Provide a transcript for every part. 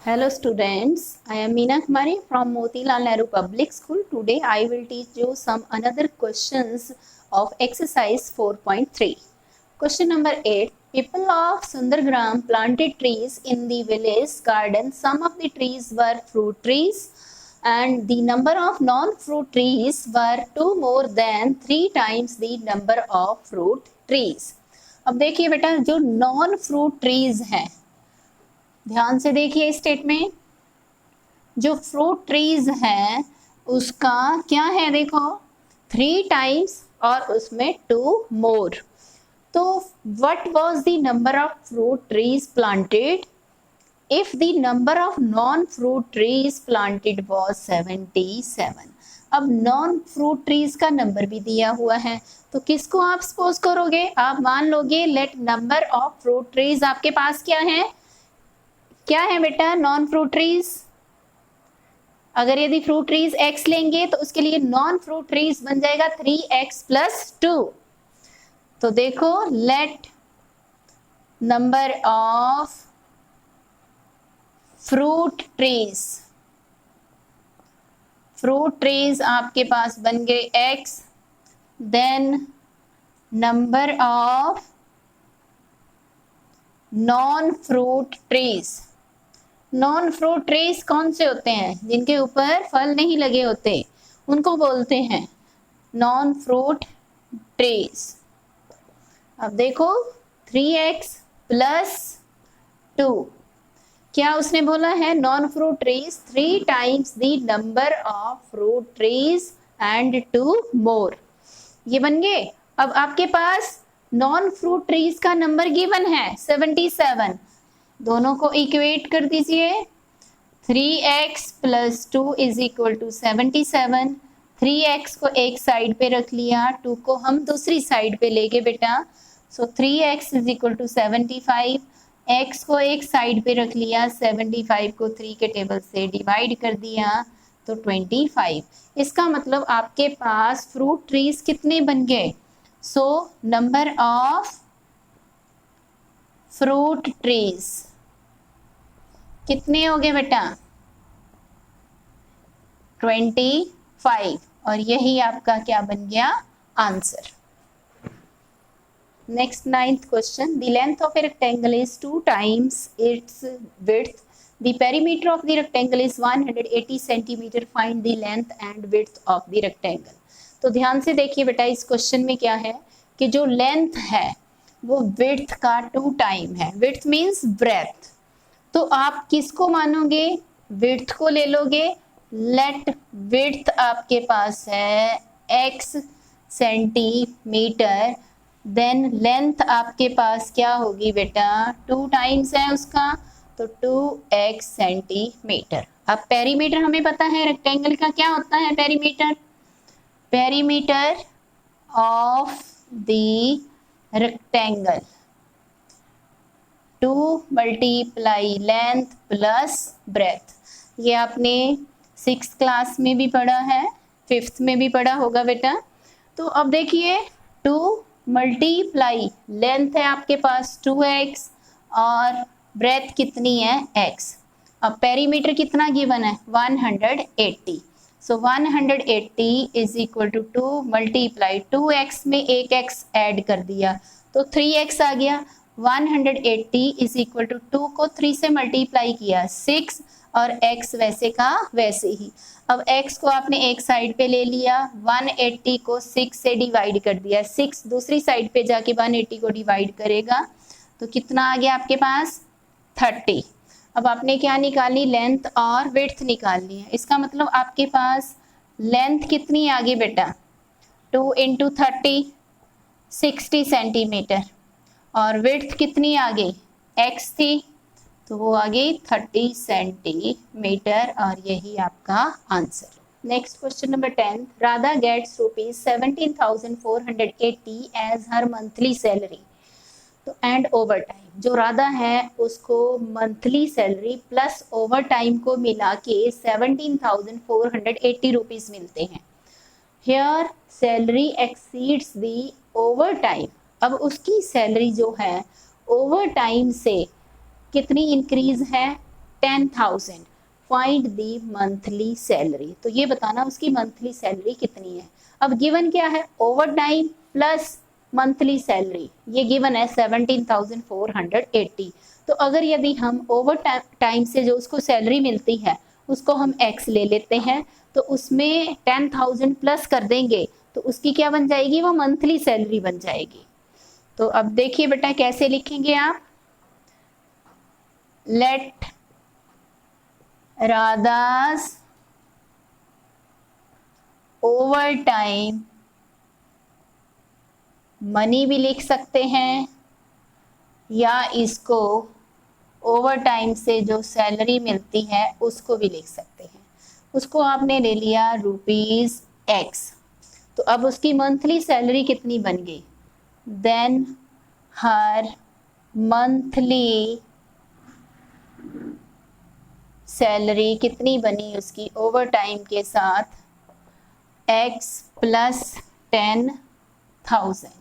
Hello students, I am Meena Kumari from Motilal Nehru Public School. Today I will teach you some another questions of exercise 4.3. Question number 8. People of Sundargram planted trees in the village garden. Some of the trees were fruit trees and the number of non-fruit trees were 2 more than 3 times the number of fruit trees. अब देखिए बेटा, जो non fruit trees हैं, ध्यान से देखिए statement. जो fruit trees हैं उसका क्या है, देखो 3 टाइम्स और उसमें 2 मोर। तो what was the number of fruit trees planted if the number of non fruit trees planted was 77। अब नॉन फ्रूट ट्रीज का नंबर भी दिया हुआ है, तो किसको आप सपोज करोगे, आप मान लोगे late number of fruit trees आपके पास क्या है बेटा, नॉन फ्रूट ट्रीज। अगर यदि फ्रूट ट्रीज x लेंगे तो उसके लिए नॉन फ्रूट ट्रीज बन जाएगा 3x + 2। तो देखो let number of fruit trees आपके पास बन गए x, then number of non fruit trees कौन से होते हैं, जिनके ऊपर फल नहीं लगे होते, उनको बोलते हैं नॉन फ्रूट ट्रीज। अब देखो 3x + 2, क्या उसने बोला है, non fruit trees 3 times the number of fruit trees and 2 मोर, ये बन गए। अब आपके पास नॉन फ्रूट ट्रीज का नंबर गिवन है 77, दोनों को इक्वेट कर दीजिए। 3x + 2 = 77। 3x को एक साइड पे रख लिया, 2 को हम दूसरी साइड पे लेके बेटा, सो 3x = 75। x को एक साइड पे रख लिया, 75 को 3 के टेबल से डिवाइड कर दिया तो 25। इसका मतलब आपके पास फ्रूट ट्रीज कितने बन गए, so number of fruit trees कितने हो गए बेटा, 25, और यही आपका क्या बन गया, answer. Next 9th question, the length of a rectangle is 2 times its width, the perimeter of the rectangle is 180 centimeter, find the length and width of the rectangle। तो ध्यान से देखिए बेटा, इस क्वेश्चन में क्या है कि जो लेंथ है वो विड्थ का 2 टाइम है। विड्थ मीन्स ब्रेथ, तो आप किसको मानोगे, विड्थ को ले लोगे। लेट विड्थ आपके पास है x सेंटीमीटर, देन लेंथ आपके पास क्या होगी बेटा, 2 टाइम्स है उसका, तो 2x सेंटीमीटर। अब पेरीमीटर हमें पता है रेक्टेंगल का क्या होता है, perimeter of the rectangle 2 × length + breadth. ये आपने 6th क्लास में भी पढ़ा है, 5th में भी पढ़ा होगा बेटा। तो अब देखिए 2 × लेंथ है आपके पास 2x और ब्रेथ कितनी है x। अब पेरीमीटर कितना गिवन है, 180, सो 180 = 2 × 2x में एक x ऐड कर दिया तो 3x आ गया। 180 = 2 को 3 से मल्टीप्लाई किया 6, और x वैसे का वैसे ही। अब x को आपने एक साइड पे ले लिया, 180 को 6 से डिवाइड कर दिया, 6 दूसरी साइड पे जाके 180 को डिवाइड करेगा तो कितना आ गया आपके पास, 30। अब आपने क्या निकाली, लेंथ और विड्थ निकालनी है। इसका मतलब आपके पास लेंथ कितनी आ गई बेटा, 2 × 30 60 सेंटीमीटर, और विड्थ कितनी आ गई, x थी तो वो आ गई 30 सेंटीमीटर, और यही आपका answer. Next question number 10, Radha gets ₹17,480 as her monthly salary, तो एंड ओवर टाइम, जो राधा है उसको monthly salary plus overtime को मिला के 17,480 रुपीज मिलते हैं। Here salary exceeds the overtime, अब उसकी सैलरी जो है ओवर टाइम से कितनी इंक्रीज है, 10,000, फाइंड दी मंथली सैलरी। तो ये बताना उसकी मंथली सैलरी कितनी है। अब गिवन क्या है, over time plus monthly salary, ये गिवन है 17,480। तो अगर यदि हम ओवर टाइम से जो उसको सैलरी मिलती है उसको हम x ले लेते हैं, तो उसमें 10,000 प्लस कर देंगे तो उसकी क्या बन जाएगी, वो मंथली सैलरी बन जाएगी। तो अब देखिए बेटा कैसे लिखेंगे आप, let Radha's overtime money भी लिख सकते हैं, या इसको ओवर टाइम से जो सैलरी मिलती है उसको भी लिख सकते हैं। उसको आपने ले लिया रुपीज x, तो अब उसकी मंथली सैलरी कितनी बन गई, देन हर मंथली सैलरी कितनी बनी उसकी ओवर टाइम के साथ, x प्लस 10,000,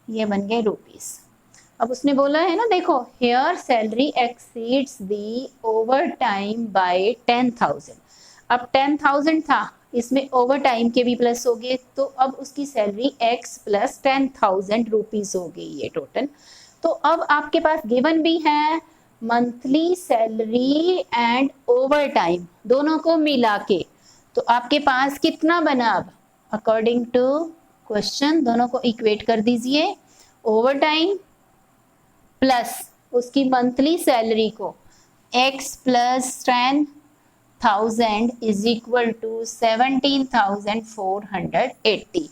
ये बन गए रुपीस। अब उसने बोला है ना, देखो hair salary exceeds the over time bye 10,000। अब 10,000 था, इसमें ओवर टाइम के भी प्लस हो गए, तो अब उसकी सैलरी x प्लस 10,000 रुपीज हो गई ये टोटल। तो अब आपके पास गिवन भी है monthly salary and over time दोनों को मिला के, तो आपके पास कितना बना, अब अकॉर्डिंग टू क्वेश्चन दोनों को इक्वेट कर दीजिए, ओवर टाइम प्लस उसकी मंथली सैलरी को x plus 10,000 is equal to 17,480।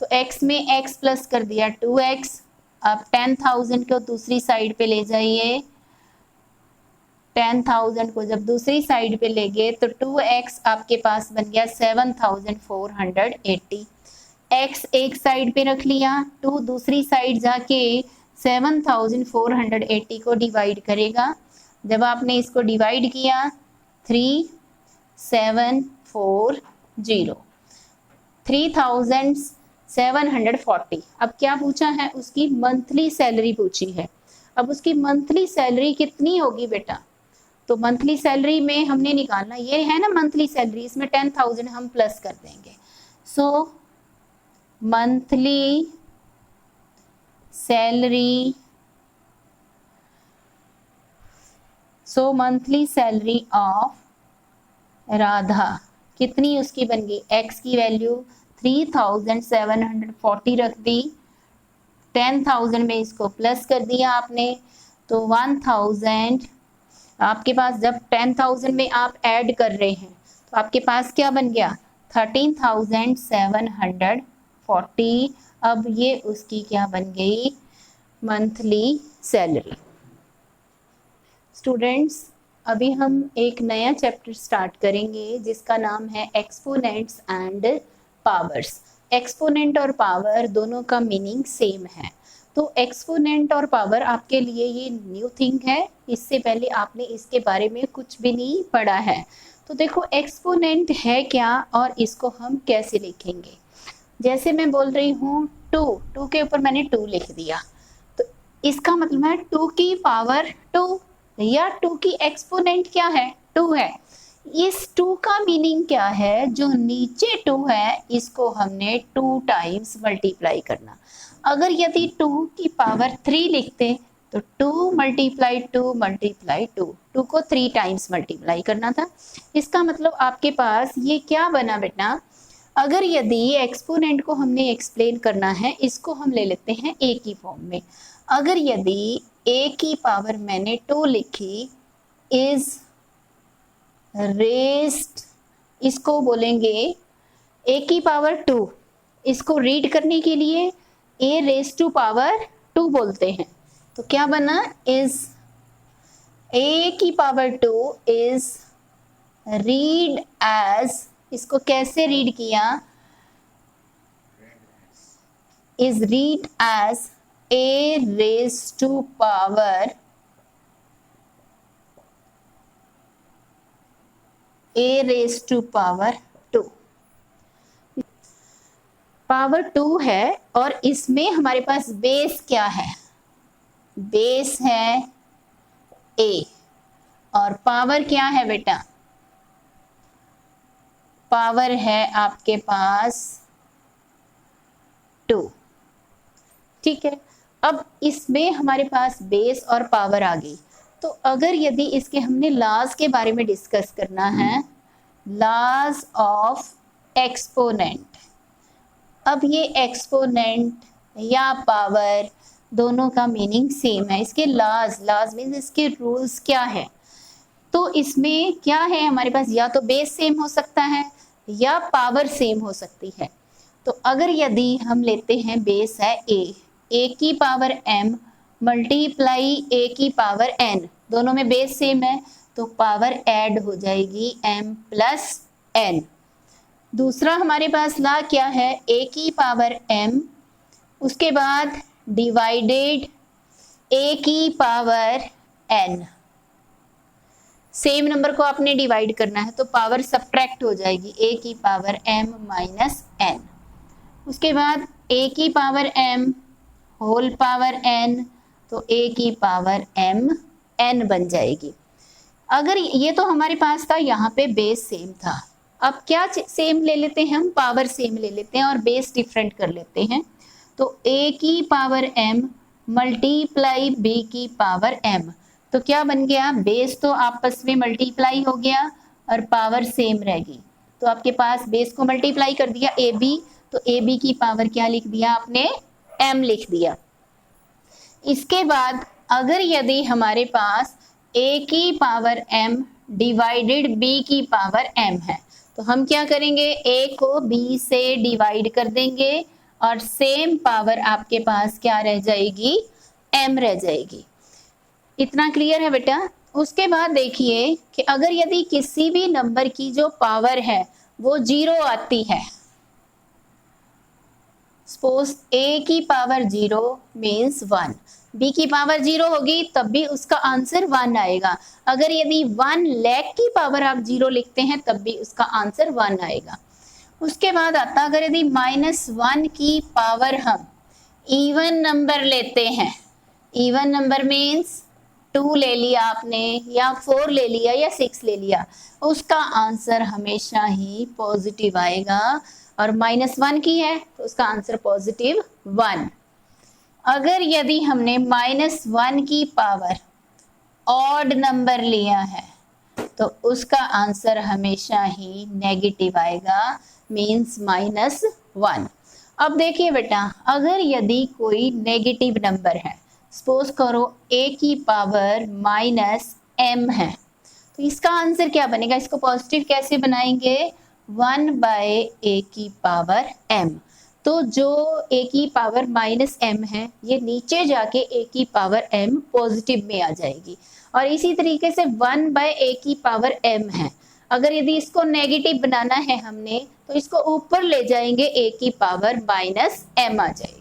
तो x में x प्लस कर दिया 2x, अब 10,000 को दूसरी साइड पे ले जाइए, 10,000 को जब दूसरी साइड पे ले गए तो 2x आपके पास बन गया 7,480। x एक साइड पे रख लिया, 2 दूसरी साइड जाके 7,480 को डिवाइड करेगा। जब आपने इसको डिवाइड किया 3740, 3,740। अब क्या पूछा है, उसकी मंथली सैलरी पूछी है। अब उसकी मंथली सैलरी कितनी होगी बेटा, तो मंथली सैलरी में हमने निकालना, ये है ना मंथली सैलरी, इसमें 10,000 हम प्लस कर देंगे। सो monthly salary, so monthly salary of Radha कितनी उसकी बन गई, x की वैल्यू 3,740 रख दी, 10,000 में इसको प्लस कर दिया आपने, तो 1,000 आपके पास, जब 10,000 में आप ऐड कर रहे हैं तो आपके पास क्या बन गया 13,740। अब ये उसकी क्या बन गई, मंथली सैलरी। स्टूडेंट्स अभी हम एक नया चैप्टर स्टार्ट करेंगे जिसका नाम है एक्सपोनेंट्स एंड पावर्स। एक्सपोनेंट और पावर दोनों का मीनिंग सेम है, तो एक्सपोनेंट और पावर आपके लिए ये न्यू थिंग है, इससे पहले आपने इसके बारे में कुछ भी नहीं पढ़ा है। तो देखो एक्सपोनेंट है क्या और इसको हम कैसे लिखेंगे। जैसे मैं बोल रही हूँ 2 के ऊपर मैंने 2 लिख दिया, तो इसका मतलब है 2 की पावर 2, या 2 की एक्सपोनेंट क्या है 2 है। इस 2 का मीनिंग क्या है, जो नीचे 2 है इसको हमने 2 टाइम्स मल्टीप्लाई करना। अगर यदि 2 की पावर 3 लिखते तो 2 मल्टीप्लाई 2 मल्टीप्लाई 2 को 3 टाइम्स मल्टीप्लाई करना था। इसका मतलब आपके पास ये क्या बना बेटा, अगर यदि एक्सपोनेंट को हमने एक्सप्लेन करना है, इसको हम ले लेते हैं a की फॉर्म में। अगर यदि a की पावर मैंने 2 लिखी इज रेस्ड, इसको बोलेंगे a की पावर 2, इसको रीड करने के लिए a रेस टू पावर 2 बोलते हैं। तो क्या बना, इज a की पावर 2 इज रीड एज, इसको कैसे रीड किया, is read as a raise to power two. Power 2 है और इसमें हमारे पास बेस क्या है, बेस है a, और पावर क्या है बेटा, पावर है आपके पास 2। ठीक है, अब इसमें हमारे पास बेस और पावर आ गई। तो अगर यदि इसके हमने लॉज के बारे में डिस्कस करना है, लॉज ऑफ एक्सपोनेंट। अब ये एक्सपोनेंट या पावर दोनों का मीनिंग सेम है। इसके लॉज मीन्स इसके रूल्स क्या है, तो इसमें क्या है हमारे पास, या तो बेस सेम हो सकता है या पावर सेम हो सकती है। तो अगर यदि हम लेते हैं बेस है ए की पावर m मल्टीप्लाई ए की पावर n, दोनों में बेस सेम है तो पावर ऐड हो जाएगी m प्लस n। दूसरा हमारे पास ला क्या है, a की पावर m, उसके बाद डिवाइडेड a की पावर n। सेम नंबर को आपने डिवाइड करना है तो पावर सब्ट्रैक्ट हो जाएगी, a की पावर m माइनस n। उसके बाद a की power m whole power n, तो a की पावर m n बन जाएगी। अगर ये तो हमारे पास था, यहाँ पे बेस सेम था। अब क्या सेम ले लेते हैं हम, पावर सेम ले लेते हैं और बेस डिफरेंट कर लेते हैं। तो a की पावर m मल्टीप्लाई b की पावर m, तो क्या बन गया, बेस तो आपस में मल्टीप्लाई हो गया और पावर सेम रहेगी। तो आपके पास बेस को मल्टीप्लाई कर दिया ab, तो ab की पावर क्या लिख दिया आपने, m लिख दिया। इसके बाद अगर यदि हमारे पास a की पावर m डिवाइडेड b की पावर m है, तो हम क्या करेंगे, a को b से डिवाइड कर देंगे और सेम पावर आपके पास क्या रह जाएगी, m रह जाएगी। इतना क्लियर है बेटा। उसके बाद देखिए कि अगर यदि किसी भी नंबर की जो पावर है वो 0 आती है, सपोज a की पावर 0 मीन्स 1, b की पावर 0 होगी तब भी उसका आंसर 1 आएगा। अगर यदि 1 लाख की पावर आप 0 लिखते हैं तब भी उसका आंसर 1 आएगा। उसके बाद आता अगर यदि -1 की पावर हम इवन नंबर लेते हैं, इवन नंबर मीन्स 2 ले लिया आपने या 4 ले लिया या 6 ले लिया, उसका आंसर हमेशा ही पॉजिटिव आएगा। और -1 की है तो उसका आंसर पॉजिटिव 1। अगर यदि हमने -1 की पावर ऑड नंबर लिया है तो उसका आंसर हमेशा ही नेगेटिव आएगा, मीन्स -1। अब देखिए बेटा, अगर यदि कोई नेगेटिव नंबर है, सपोज करो a की पावर -m है, तो इसका आंसर क्या बनेगा, इसको पॉजिटिव कैसे बनाएंगे, 1/a की पावर m। तो जो a की पावर -m है ये नीचे जाके a की पावर m पॉजिटिव में आ जाएगी। और इसी तरीके से 1/a की पावर m है, अगर यदि इसको नेगेटिव बनाना है हमने तो इसको ऊपर ले जाएंगे, a की पावर -m आ जाएगी।